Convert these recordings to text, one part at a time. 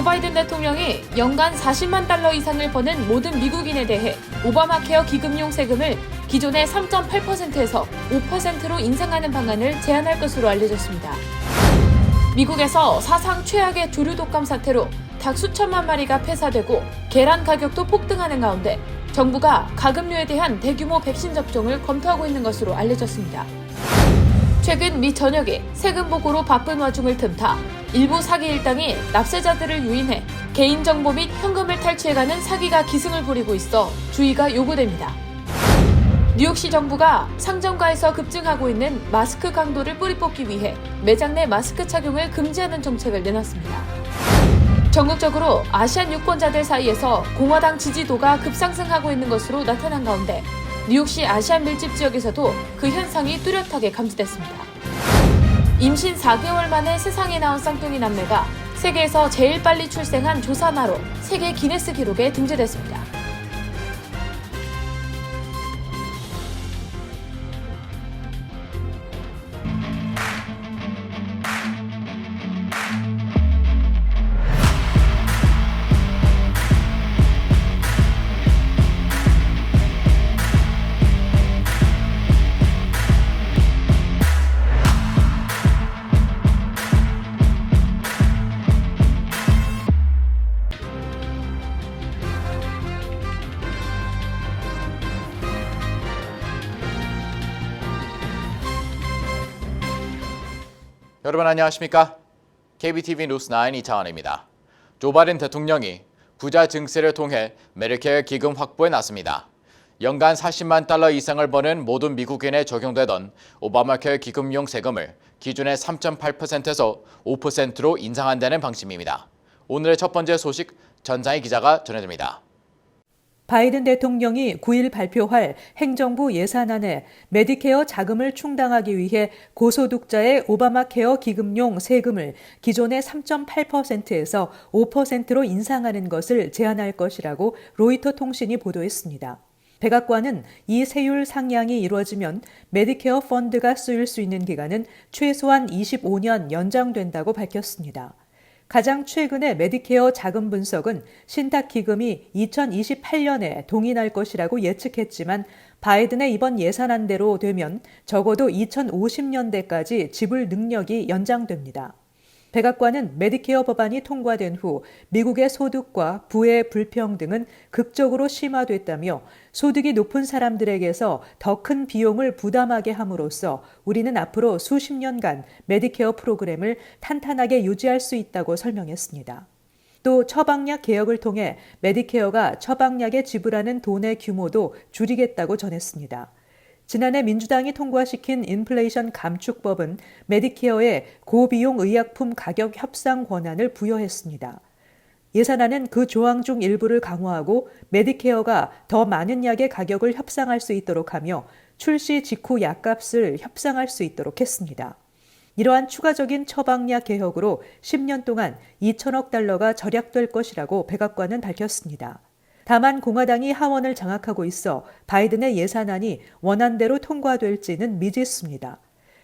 조 바이든 대통령이 연간 40만 달러 이상을 버는 모든 미국인에 대해 오바마 케어 기금용 세금을 기존의 3.8%에서 5%로 인상하는 방안을 제안할 것으로 알려졌습니다. 미국에서 사상 최악의 조류 독감 사태로 닭 수천만 마리가 폐사되고 계란 가격도 폭등하는 가운데 정부가 가금류에 대한 대규모 백신 접종을 검토하고 있는 것으로 알려졌습니다. 최근 미 전역이 세금 보고로 바쁜 와중을 틈타 일부 사기 일당이 납세자들을 유인해 개인정보 및 현금을 탈취해가는 사기가 기승을 부리고 있어 주의가 요구됩니다. 뉴욕시 정부가 상점가에서 급증하고 있는 마스크 강도를 뿌리 뽑기 위해 매장 내 마스크 착용을 금지하는 정책을 내놨습니다. 전국적으로 아시안 유권자들 사이에서 공화당 지지도가 급상승하고 있는 것으로 나타난 가운데 뉴욕시 아시안 밀집 지역에서도 그 현상이 뚜렷하게 감지됐습니다. 임신 4개월 만에 세상에 나온 쌍둥이 남매가 세계에서 제일 빨리 출생한 조산아로 세계 기네스 기록에 등재됐습니다. 여러분 안녕하십니까? KBTV 뉴스9 이창환입니다. 조 바이든 대통령이 부자 증세를 통해 메디케어 기금 확보에 나섭니다. 연간 40만 달러 이상을 버는 모든 미국인에 적용되던 오바마 케어 기금용 세금을 기존의 3.8%에서 5%로 인상한다는 방침입니다. 오늘의 첫 번째 소식 전장희 기자가 전해드립니다. 바이든 대통령이 9일 발표할 행정부 예산안에 메디케어 자금을 충당하기 위해 고소득자의 오바마 케어 기금용 세금을 기존의 3.8%에서 5%로 인상하는 것을 제안할 것이라고 로이터 통신이 보도했습니다. 백악관은 이 세율 상향이 이루어지면 메디케어 펀드가 쓰일 수 있는 기간은 최소한 25년 연장된다고 밝혔습니다. 가장 최근의 메디케어 자금 분석은 신탁기금이 2028년에 동인할 것이라고 예측했지만 바이든의 이번 예산안대로 되면 적어도 2050년대까지 지불 능력이 연장됩니다. 백악관은 메디케어 법안이 통과된 후 미국의 소득과 부의 불평등은 극적으로 심화됐다며 소득이 높은 사람들에게서 더 큰 비용을 부담하게 함으로써 우리는 앞으로 수십 년간 메디케어 프로그램을 탄탄하게 유지할 수 있다고 설명했습니다. 또 처방약 개혁을 통해 메디케어가 처방약에 지불하는 돈의 규모도 줄이겠다고 전했습니다. 지난해 민주당이 통과시킨 인플레이션 감축법은 메디케어에 고비용 의약품 가격 협상 권한을 부여했습니다. 예산안은 그 조항 중 일부를 강화하고 메디케어가 더 많은 약의 가격을 협상할 수 있도록 하며 출시 직후 약값을 협상할 수 있도록 했습니다. 이러한 추가적인 처방약 개혁으로 10년 동안 2천억 달러가 절약될 것이라고 백악관은 밝혔습니다. 다만 공화당이 하원을 장악하고 있어 바이든의 예산안이 원안대로 통과될지는 미지수입니다.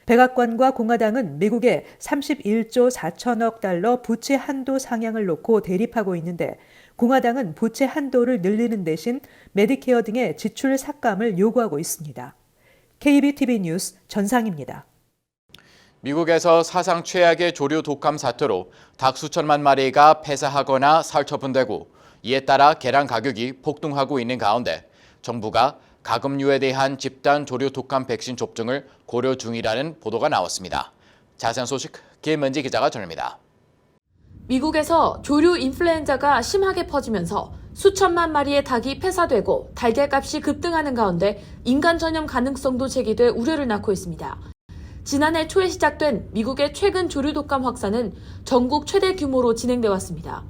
백악관과 공화당은 미국의 31조 4천억 달러 부채 한도 상향을 놓고 대립하고 있는데 공화당은 부채 한도를 늘리는 대신 메디케어 등의 지출 삭감을 요구하고 있습니다. KBTV 뉴스 전상입니다. 미국에서 사상 최악의 조류 독감 사태로 닭 수천만 마리가 폐사하거나 살처분되고 이에 따라 계란 가격이 폭등하고 있는 가운데 정부가 가금류에 대한 집단 조류 독감 백신 접종을 고려 중이라는 보도가 나왔습니다. 자세한 소식 김은지 기자가 전합니다. 미국에서 조류 인플루엔자가 심하게 퍼지면서 수천만 마리의 닭이 폐사되고 달걀값이 급등하는 가운데 인간 전염 가능성도 제기돼 우려를 낳고 있습니다. 지난해 초에 시작된 미국의 최근 조류 독감 확산은 전국 최대 규모로 진행돼 왔습니다.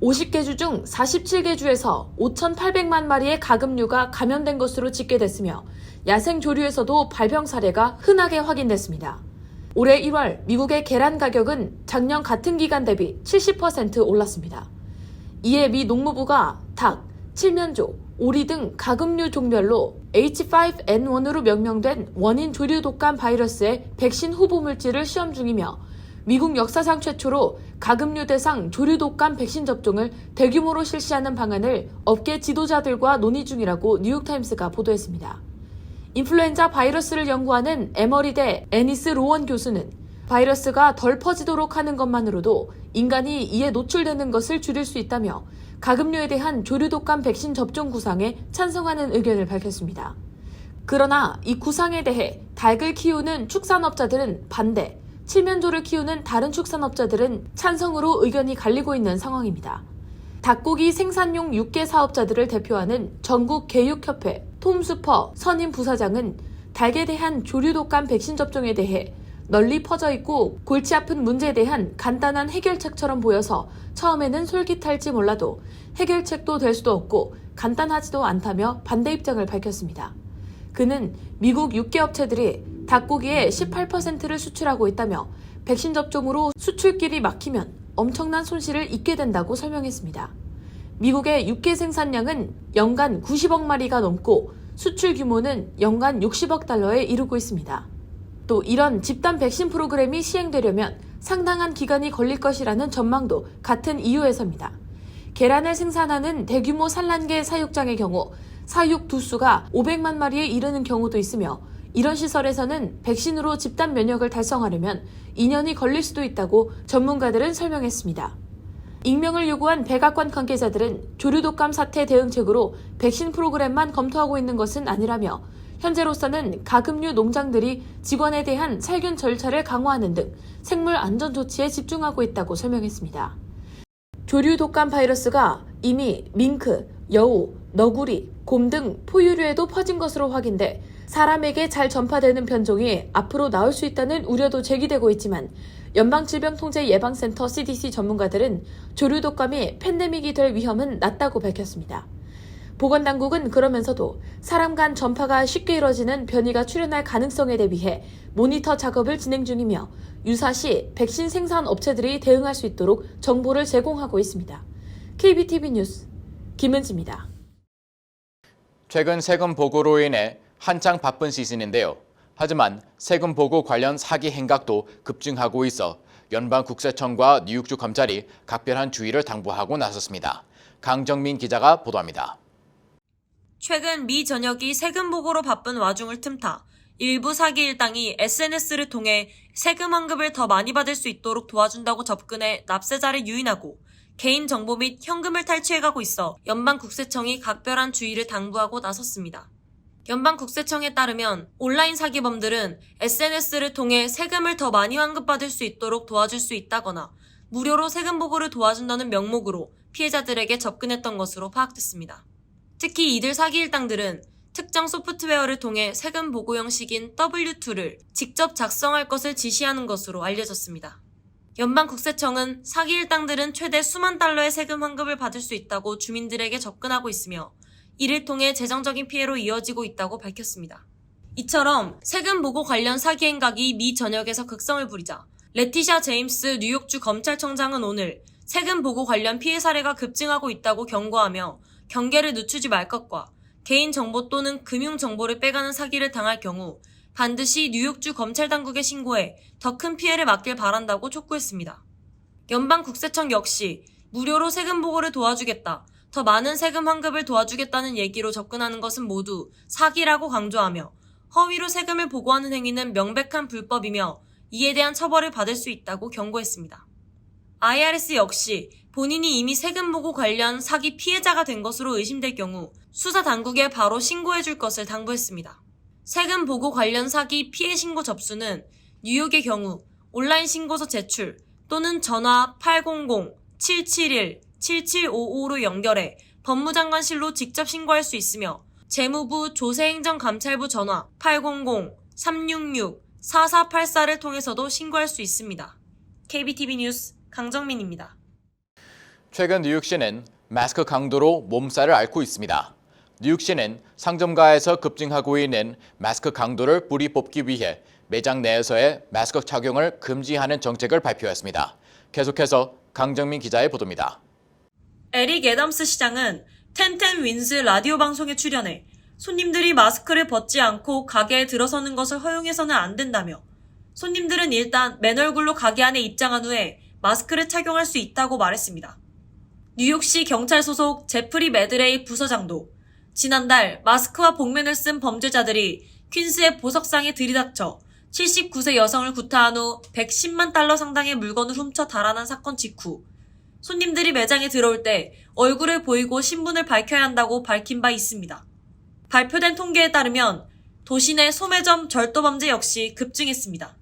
50개 주 중 47개 주에서 5,800만 마리의 가금류가 감염된 것으로 집계됐으며 야생 조류에서도 발병 사례가 흔하게 확인됐습니다. 올해 1월 미국의 계란 가격은 작년 같은 기간 대비 70% 올랐습니다. 이에 미 농무부가 닭, 칠면조, 오리 등 가금류 종별로 H5N1으로 명명된 원인 조류 독감 바이러스의 백신 후보 물질을 시험 중이며 미국 역사상 최초로 가금류 대상 조류 독감 백신 접종을 대규모로 실시하는 방안을 업계 지도자들과 논의 중이라고 뉴욕타임스가 보도했습니다. 인플루엔자 바이러스를 연구하는 에머리대 애니스 로원 교수는 바이러스가 덜 퍼지도록 하는 것만으로도 인간이 이에 노출되는 것을 줄일 수 있다며 가금류에 대한 조류 독감 백신 접종 구상에 찬성하는 의견을 밝혔습니다. 그러나 이 구상에 대해 닭을 키우는 축산업자들은 반대, 칠면조를 키우는 다른 축산업자들은 찬성으로 의견이 갈리고 있는 상황입니다. 닭고기 생산용 육계 사업자들을 대표하는 전국개육협회 톰 수퍼 선임 부사장은 닭에 대한 조류 독감 백신 접종에 대해 널리 퍼져 있고 골치 아픈 문제에 대한 간단한 해결책처럼 보여서 처음에는 솔깃할지 몰라도 해결책도 될 수도 없고 간단하지도 않다며 반대 입장을 밝혔습니다. 그는 미국 육계 업체들이 닭고기의 18%를 수출하고 있다며 백신 접종으로 수출길이 막히면 엄청난 손실을 입게 된다고 설명했습니다. 미국의 육계 생산량은 연간 90억 마리가 넘고 수출 규모는 연간 60억 달러에 이르고 있습니다. 또 이런 집단 백신 프로그램이 시행되려면 상당한 기간이 걸릴 것이라는 전망도 같은 이유에서입니다. 계란을 생산하는 대규모 산란계 사육장의 경우 사육 두수가 500만 마리에 이르는 경우도 있으며 이런 시설에서는 백신으로 집단 면역을 달성하려면 2년이 걸릴 수도 있다고 전문가들은 설명했습니다. 익명을 요구한 백악관 관계자들은 조류 독감 사태 대응책으로 백신 프로그램만 검토하고 있는 것은 아니라며 현재로서는 가금류 농장들이 직원에 대한 살균 절차를 강화하는 등 생물 안전 조치에 집중하고 있다고 설명했습니다. 조류 독감 바이러스가 이미 밍크, 여우, 너구리, 곰 등 포유류에도 퍼진 것으로 확인돼 사람에게 잘 전파되는 변종이 앞으로 나올 수 있다는 우려도 제기되고 있지만 연방질병통제예방센터 CDC 전문가들은 조류 독감이 팬데믹이 될 위험은 낮다고 밝혔습니다. 보건당국은 그러면서도 사람 간 전파가 쉽게 이뤄지는 변이가 출현할 가능성에 대비해 모니터 작업을 진행 중이며 유사시 백신 생산 업체들이 대응할 수 있도록 정보를 제공하고 있습니다. KBTV 뉴스 김은지입니다. 최근 세금 보고로 인해 한창 바쁜 시즌인데요. 하지만 세금 보고 관련 사기 행각도 급증하고 있어 연방국세청과 뉴욕주 검찰이 각별한 주의를 당부하고 나섰습니다. 강정민 기자가 보도합니다. 최근 미 전역이 세금 보고로 바쁜 와중을 틈타 일부 사기 일당이 SNS를 통해 세금 환급을 더 많이 받을 수 있도록 도와준다고 접근해 납세자를 유인하고 개인정보 및 현금을 탈취해가고 있어 연방국세청이 각별한 주의를 당부하고 나섰습니다. 연방국세청에 따르면 온라인 사기범들은 SNS를 통해 세금을 더 많이 환급받을 수 있도록 도와줄 수 있다거나 무료로 세금 보고를 도와준다는 명목으로 피해자들에게 접근했던 것으로 파악됐습니다. 특히 이들 사기 일당들은 특정 소프트웨어를 통해 세금 보고 형식인 W2를 직접 작성할 것을 지시하는 것으로 알려졌습니다. 연방국세청은 사기 일당들은 최대 수만 달러의 세금 환급을 받을 수 있다고 주민들에게 접근하고 있으며 이를 통해 재정적인 피해로 이어지고 있다고 밝혔습니다. 이처럼 세금 보고 관련 사기 행각이 미 전역에서 극성을 부리자 레티샤 제임스 뉴욕주 검찰청장은 오늘 세금 보고 관련 피해 사례가 급증하고 있다고 경고하며 경계를 늦추지 말 것과 개인정보 또는 금융정보를 빼가는 사기를 당할 경우 반드시 뉴욕주 검찰당국에 신고해 더 큰 피해를 막길 바란다고 촉구했습니다. 연방국세청 역시 무료로 세금 보고를 도와주겠다, 더 많은 세금 환급을 도와주겠다는 얘기로 접근하는 것은 모두 사기라고 강조하며 허위로 세금을 보고하는 행위는 명백한 불법이며 이에 대한 처벌을 받을 수 있다고 경고했습니다. IRS 역시 본인이 이미 세금 보고 관련 사기 피해자가 된 것으로 의심될 경우 수사 당국에 바로 신고해 줄 것을 당부했습니다. 세금 보고 관련 사기 피해 신고 접수는 뉴욕의 경우 온라인 신고서 제출 또는 전화 800-771-7755로 연결해 법무장관실로 직접 신고할 수 있으며 재무부 조세행정감찰부 전화 800-366-4484를 통해서도 신고할 수 있습니다. KBTV 뉴스 강정민입니다. 최근 뉴욕시는 마스크 강도로 몸살을 앓고 있습니다. 뉴욕시는 상점가에서 급증하고 있는 마스크 강도를 뿌리 뽑기 위해 매장 내에서의 마스크 착용을 금지하는 정책을 발표했습니다. 계속해서 강정민 기자의 보도입니다. 에릭 애덤스 시장은 텐텐 윈즈 라디오 방송에 출연해 손님들이 마스크를 벗지 않고 가게에 들어서는 것을 허용해서는 안 된다며 손님들은 일단 맨 얼굴로 가게 안에 입장한 후에 마스크를 착용할 수 있다고 말했습니다. 뉴욕시 경찰 소속 제프리 매드레이 부서장도 지난달 마스크와 복면을 쓴 범죄자들이 퀸스의 보석상에 들이닥쳐 79세 여성을 구타한 후 110만 달러 상당의 물건을 훔쳐 달아난 사건 직후 손님들이 매장에 들어올 때 얼굴을 보이고 신분을 밝혀야 한다고 밝힌 바 있습니다. 발표된 통계에 따르면 도시 내 소매점 절도 범죄 역시 급증했습니다.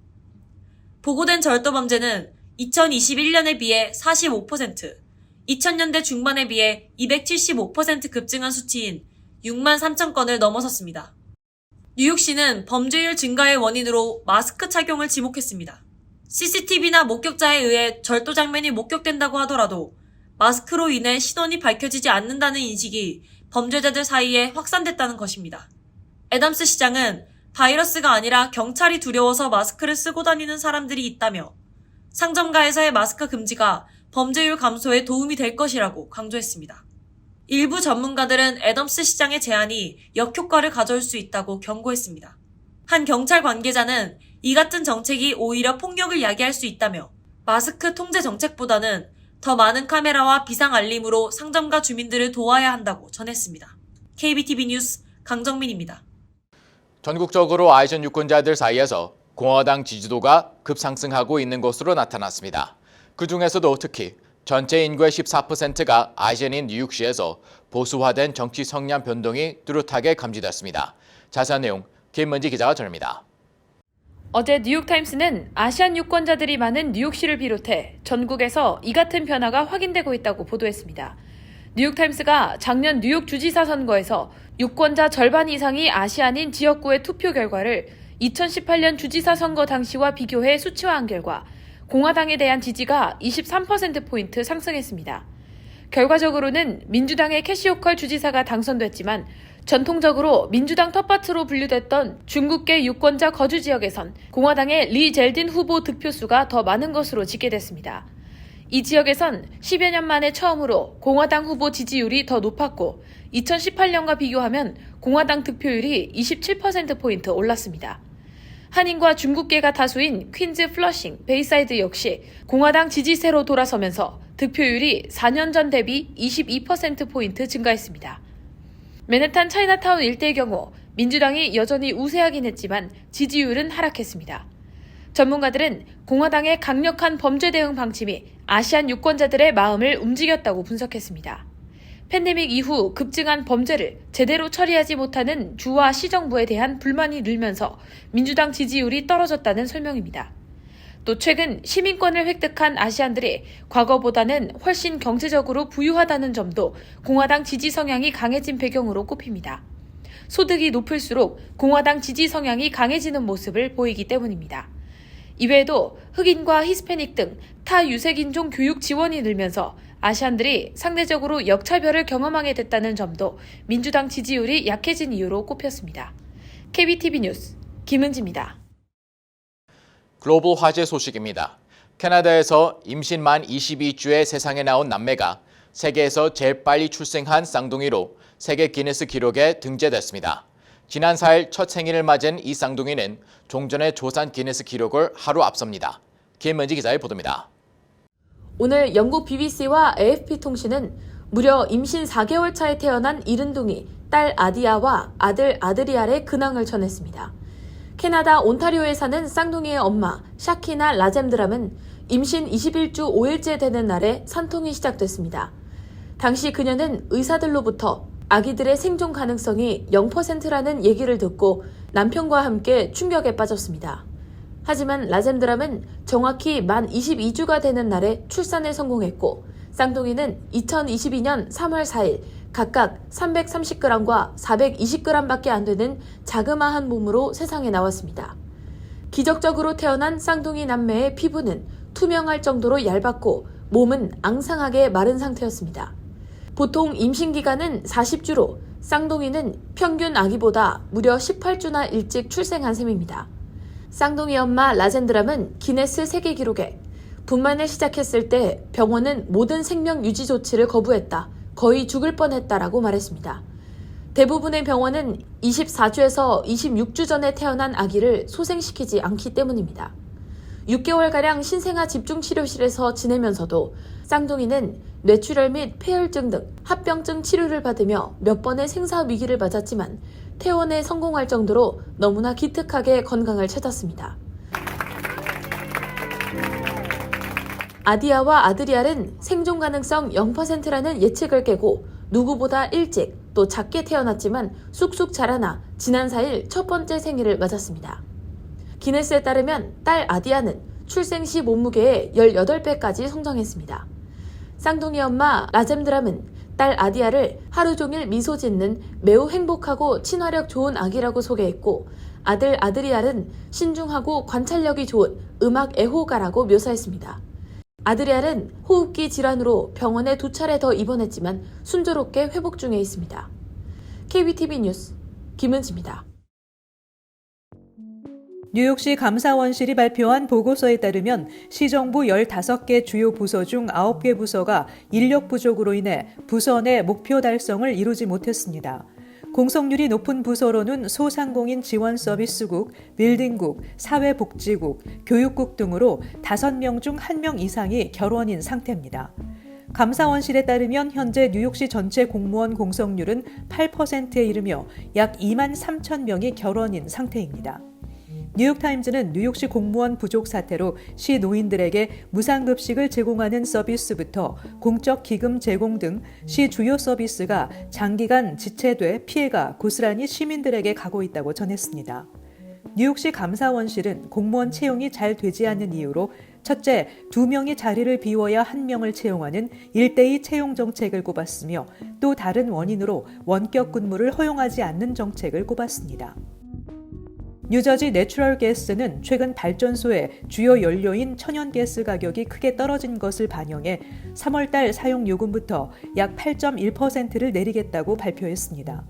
보고된 절도 범죄는 2021년에 비해 45%, 2000년대 중반에 비해 275% 급증한 수치인 6만 3천 건을 넘어섰습니다. 뉴욕시는 범죄율 증가의 원인으로 마스크 착용을 지목했습니다. CCTV나 목격자에 의해 절도 장면이 목격된다고 하더라도 마스크로 인해 신원이 밝혀지지 않는다는 인식이 범죄자들 사이에 확산됐다는 것입니다. 애덤스 시장은 바이러스가 아니라 경찰이 두려워서 마스크를 쓰고 다니는 사람들이 있다며 상점가에서의 마스크 금지가 범죄율 감소에 도움이 될 것이라고 강조했습니다. 일부 전문가들은 애덤스 시장의 제안이 역효과를 가져올 수 있다고 경고했습니다. 한 경찰 관계자는 이 같은 정책이 오히려 폭력을 야기할 수 있다며 마스크 통제 정책보다는 더 많은 카메라와 비상 알림으로 상점가 주민들을 도와야 한다고 전했습니다. KBTV 뉴스 강정민입니다. 전국적으로 아시안 유권자들 사이에서 공화당 지지도가 급상승하고 있는 것으로 나타났습니다. 그중에서도 특히 전체 인구의 14%가 아시안인 뉴욕시에서 보수화된 정치 성향 변동이 뚜렷하게 감지됐습니다. 자세한 내용 김문지 기자가 전합니다. 어제 뉴욕타임스는 아시안 유권자들이 많은 뉴욕시를 비롯해 전국에서 이 같은 변화가 확인되고 있다고 보도했습니다. 뉴욕타임스가 작년 뉴욕 주지사 선거에서 유권자 절반 이상이 아시안인 지역구의 투표 결과를 2018년 주지사 선거 당시와 비교해 수치화한 결과 공화당에 대한 지지가 23%포인트 상승했습니다. 결과적으로는 민주당의 캐시 호컬 주지사가 당선됐지만 전통적으로 민주당 텃밭으로 분류됐던 중국계 유권자 거주 지역에선 공화당의 리 젤딘 후보 득표수가 더 많은 것으로 집계됐습니다. 이 지역에선 10여 년 만에 처음으로 공화당 후보 지지율이 더 높았고 2018년과 비교하면 공화당 득표율이 27%포인트 올랐습니다. 한인과 중국계가 다수인 퀸즈, 플러싱, 베이사이드 역시 공화당 지지세로 돌아서면서 득표율이 4년 전 대비 22%포인트 증가했습니다. 맨해튼 차이나타운 일대의 경우 민주당이 여전히 우세하긴 했지만 지지율은 하락했습니다. 전문가들은 공화당의 강력한 범죄 대응 방침이 아시안 유권자들의 마음을 움직였다고 분석했습니다. 팬데믹 이후 급증한 범죄를 제대로 처리하지 못하는 주와 시정부에 대한 불만이 늘면서 민주당 지지율이 떨어졌다는 설명입니다. 또 최근 시민권을 획득한 아시안들이 과거보다는 훨씬 경제적으로 부유하다는 점도 공화당 지지 성향이 강해진 배경으로 꼽힙니다. 소득이 높을수록 공화당 지지 성향이 강해지는 모습을 보이기 때문입니다. 이외에도 흑인과 히스패닉 등 타 유색인종 교육 지원이 늘면서 아시안들이 상대적으로 역차별을 경험하게 됐다는 점도 민주당 지지율이 약해진 이유로 꼽혔습니다. KBTV 뉴스 김은지입니다. 글로벌 화제 소식입니다. 캐나다에서 임신 만 22주에 세상에 나온 남매가 세계에서 제일 빨리 출생한 쌍둥이로 세계 기네스 기록에 등재됐습니다. 지난 4일 첫 생일을 맞은 이 쌍둥이는 종전의 조산 기네스 기록을 하루 앞섭니다. 김은지 기자의 보도입니다. 오늘 영국 BBC와 AFP통신은 무려 임신 4개월 차에 태어난 이른둥이 딸 아디아와 아들 아드리알의 근황을 전했습니다. 캐나다 온타리오에 사는 쌍둥이의 엄마 샤키나 라젬드람은 임신 21주 5일째 되는 날에 산통이 시작됐습니다. 당시 그녀는 의사들로부터 아기들의 생존 가능성이 0%라는 얘기를 듣고 남편과 함께 충격에 빠졌습니다. 하지만 라젬드람은 정확히 만 22주가 되는 날에 출산에 성공했고 쌍둥이는 2022년 3월 4일 각각 330g과 420g밖에 안 되는 자그마한 몸으로 세상에 나왔습니다. 기적적으로 태어난 쌍둥이 남매의 피부는 투명할 정도로 얇았고 몸은 앙상하게 마른 상태였습니다. 보통 임신 기간은 40주로 쌍둥이는 평균 아기보다 무려 18주나 일찍 출생한 셈입니다. 쌍둥이 엄마 라젠드람은 기네스 세계 기록에 분만을 시작했을 때 병원은 모든 생명 유지 조치를 거부했다. 거의 죽을 뻔했다라고 말했습니다. 대부분의 병원은 24주에서 26주 전에 태어난 아기를 소생시키지 않기 때문입니다. 6개월가량 신생아 집중치료실에서 지내면서도 쌍둥이는 뇌출혈 및 폐혈증 등 합병증 치료를 받으며 몇 번의 생사 위기를 맞았지만 퇴원에 성공할 정도로 너무나 기특하게 건강을 찾았습니다. 아디아와 아드리알은 생존 가능성 0%라는 예측을 깨고 누구보다 일찍 또 작게 태어났지만 쑥쑥 자라나 지난 4일 첫 번째 생일을 맞았습니다. 기네스에 따르면 딸 아디아는 출생 시 몸무게의 18배까지 성장했습니다. 쌍둥이 엄마 라젬드람은 딸 아디아를 하루 종일 미소 짓는 매우 행복하고 친화력 좋은 아기라고 소개했고 아들 아드리알은 신중하고 관찰력이 좋은 음악 애호가라고 묘사했습니다. 아드리알은 호흡기 질환으로 병원에 2차례 더 입원했지만 순조롭게 회복 중에 있습니다. KBTV 뉴스 김은지입니다. 뉴욕시 감사원실이 발표한 보고서에 따르면 시정부 15개 주요 부서 중 9개 부서가 인력 부족으로 인해 부서 내 목표 달성을 이루지 못했습니다. 공석률이 높은 부서로는 소상공인 지원서비스국, 빌딩국, 사회복지국, 교육국 등으로 5명 중 1명 이상이 결원인 상태입니다. 감사원실에 따르면 현재 뉴욕시 전체 공무원 공석률은 8%에 이르며 약 2만 3천 명이 결원인 상태입니다. 뉴욕타임즈는 뉴욕시 공무원 부족 사태로 시 노인들에게 무상급식을 제공하는 서비스부터 공적 기금 제공 등 시 주요 서비스가 장기간 지체돼 피해가 고스란히 시민들에게 가고 있다고 전했습니다. 뉴욕시 감사원실은 공무원 채용이 잘 되지 않는 이유로 첫째, 2명이 자리를 비워야 1명을 채용하는 1:2 채용 정책을 꼽았으며 또 다른 원인으로 원격 근무를 허용하지 않는 정책을 꼽았습니다. 뉴저지 내추럴 가스는 최근 발전소의 주요 연료인 천연가스 가격이 크게 떨어진 것을 반영해 3월달 사용 요금부터 약 8.1%를 내리겠다고 발표했습니다.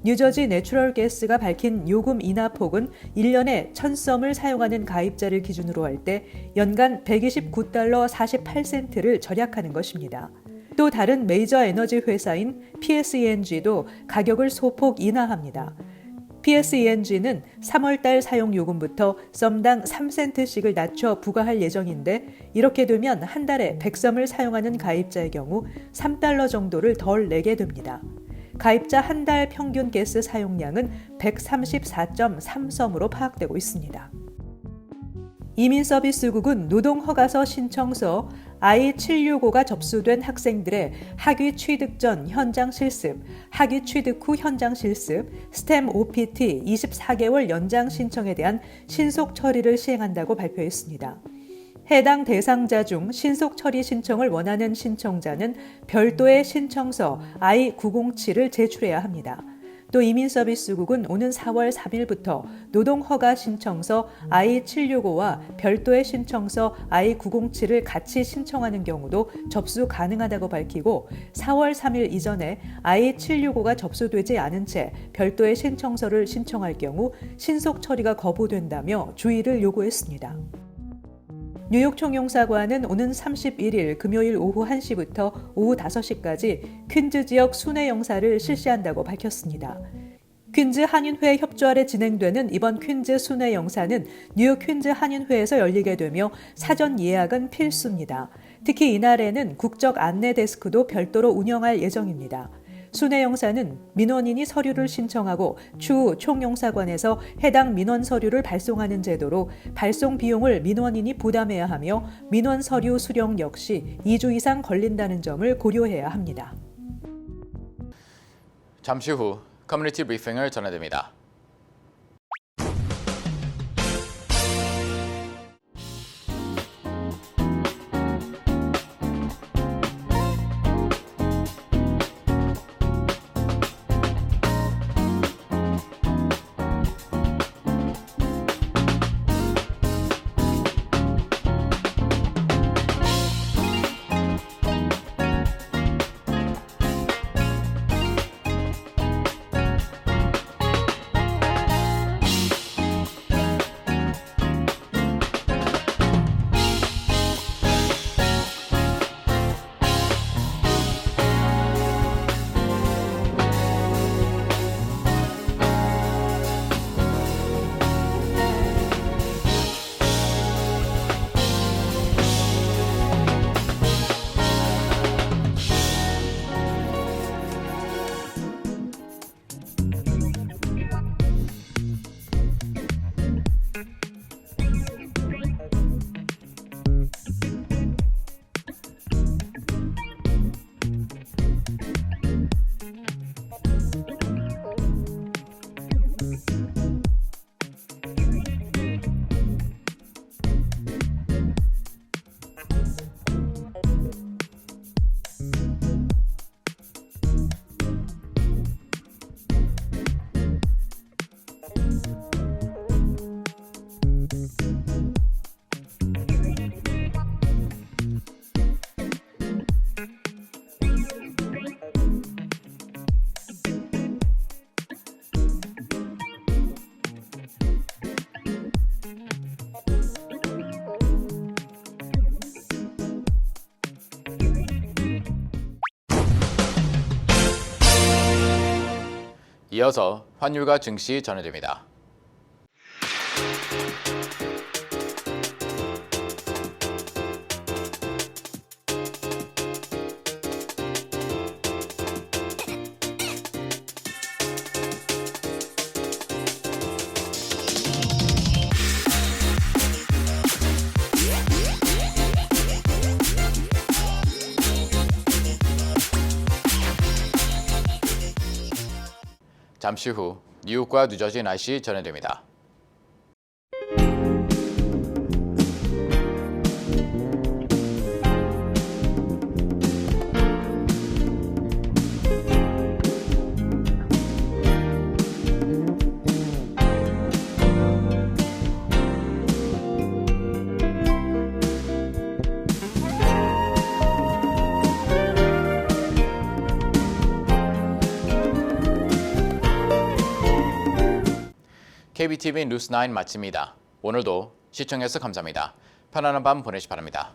뉴저지 내추럴 가스가 밝힌 요금 인하 폭은 1년에 1000썸을 사용하는 가입자를 기준으로 할 때 연간 129달러 48센트를 절약하는 것입니다. 또 다른 메이저 에너지 회사인 PSENG도 가격을 소폭 인하합니다. PSENG는 3월달 사용 요금부터 썸당 3센트씩을 낮춰 부과할 예정인데 이렇게 되면 한 달에 100썸을 사용하는 가입자의 경우 3달러 정도를 덜 내게 됩니다. 가입자 한 달 평균 가스 사용량은 134.3썸으로 파악되고 있습니다. 이민서비스국은 노동허가서 신청서 I-765가 접수된 학생들의 학위 취득 전 현장 실습, 학위 취득 후 현장 실습, STEM OPT 24개월 연장 신청에 대한 신속 처리를 시행한다고 발표했습니다. 해당 대상자 중 신속 처리 신청을 원하는 신청자는 별도의 신청서 I-907을 제출해야 합니다. 또 이민서비스국은 오는 4월 3일부터 노동허가 신청서 I-765와 별도의 신청서 I-907을 같이 신청하는 경우도 접수 가능하다고 밝히고 4월 3일 이전에 I-765가 접수되지 않은 채 별도의 신청서를 신청할 경우 신속 처리가 거부된다며 주의를 요구했습니다. 뉴욕 총영사관은 오는 31일 금요일 오후 1시부터 오후 5시까지 퀸즈 지역 순회 영사를 실시한다고 밝혔습니다. 퀸즈 한인회 협조 아래 진행되는 이번 퀸즈 순회 영사는 뉴욕 퀸즈 한인회에서 열리게 되며 사전 예약은 필수입니다. 특히 이날에는 국적 안내 데스크도 별도로 운영할 예정입니다. 순회 영사는 민원인이 서류를 신청하고 추후 총영사관에서 해당 민원 서류를 발송하는 제도로 발송 비용을 민원인이 부담해야 하며 민원 서류 수령 역시 2주 이상 걸린다는 점을 고려해야 합니다. 잠시 후 커뮤니티 브리핑을 전해드립니다. 이어서 환율과 증시 전해드립니다. 잠시 후 뉴욕과 뉴저지 날씨 전해드립니다. KBTV 뉴스 9 마칩니다. 오늘도 시청해주셔서 감사합니다. 편안한 밤 보내시기 바랍니다.